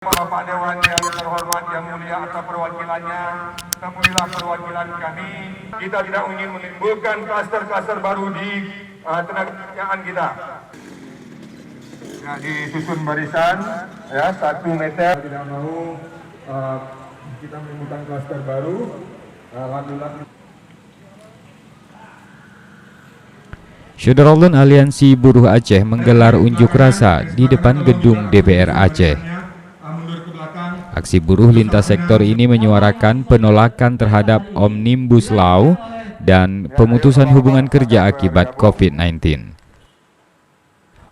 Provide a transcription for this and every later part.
Bapak Dewan yang terhormat, yang mulia atas perwakilannya, tempuilah perwakilan kami. Kita tidak ingin menimbulkan klaster-klaster baru di tenaga kerjaan kita. Ya, disusun barisan, ya 1 meter. Tidak mau kita menimbulkan klaster baru. Alhamdulillah. Syederalun Aliansi Buruh Aceh menggelar unjuk rasa di depan gedung DPR Aceh. Aksi buruh lintas sektor ini menyuarakan penolakan terhadap Omnibus Law dan pemutusan hubungan kerja akibat COVID-19.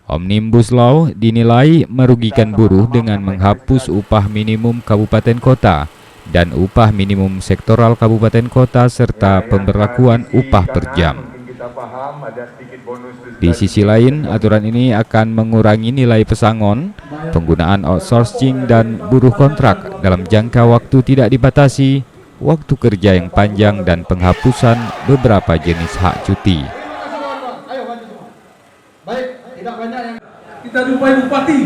Omnibus Law dinilai merugikan buruh dengan menghapus upah minimum kabupaten kota dan upah minimum sektoral kabupaten kota serta pemberlakuan upah per jam. Di sisi lain, aturan ini akan mengurangi nilai pesangon, penggunaan outsourcing dan buruh kontrak dalam jangka waktu tidak dibatasi, waktu kerja yang panjang dan penghapusan beberapa jenis hak cuti. Kita jumpai bupati,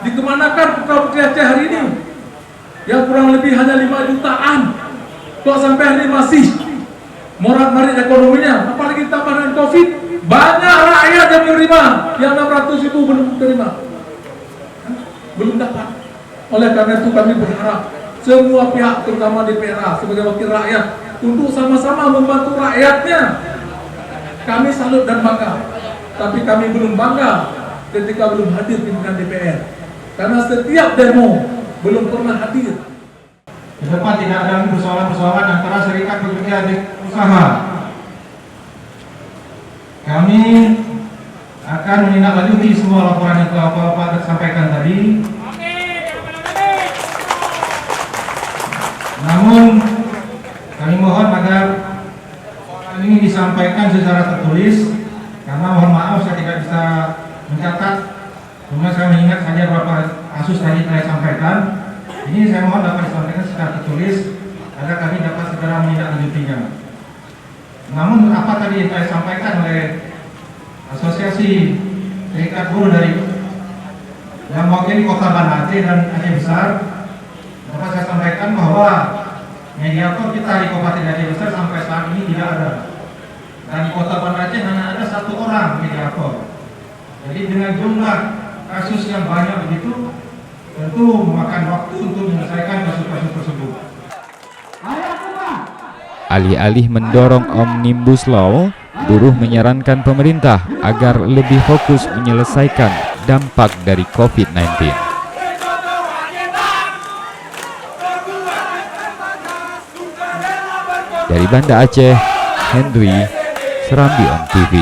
dikemanakan Bupati Aceh hari ini? Yang kurang lebih hanya 5 jutaan, kok sampai hari ini masih morat-marit ekonominya, apalagi tambah dengan COVID, banyak rakyat yang menerima, yang 600 ribu belum terima, belum dapat. Oleh karena itu kami berharap semua pihak, terutama DPR sebagai wakil rakyat, untuk sama-sama membantu rakyatnya. Kami salut dan bangga, tapi kami belum bangga ketika belum hadir pimpinan DPR, karena setiap demo belum pernah hadir. Ke depan tidak ada persoalan-persoalan antara serikat pekerja dan usaha. Kami akan menindaklanjuti semua laporan yang telah Bapak sampaikan tadi. Namun kami mohon agar ini disampaikan secara tertulis, karena mohon maaf saya tidak bisa mencatat. Cuma saya mengingat saja beberapa kasus tadi saya sampaikan. Ini saya mohon dapat disampaikan secara tertulis agar kami dapat segera menindaklanjutinya. Namun apa tadi yang saya sampaikan oleh Asosiasi Serikat Buruh dari yang mewakili Kota Banda Aceh dan Aceh Besar, dapat saya sampaikan bahwa mediator kita di Kabupaten Aceh Besar sampai saat ini tidak ada. Dan di Kota Banda Aceh hanya ada 1 orang mediator. Jadi dengan jumlah kasus yang banyak begitu, tentu memakan waktu untuk menyelesaikan kasus-kasus tersebut. Alih-alih mendorong Omnibus Law, buruh menyarankan pemerintah agar lebih fokus menyelesaikan dampak dari COVID-19. Dari Banda Aceh, Henry, Serambi On TV.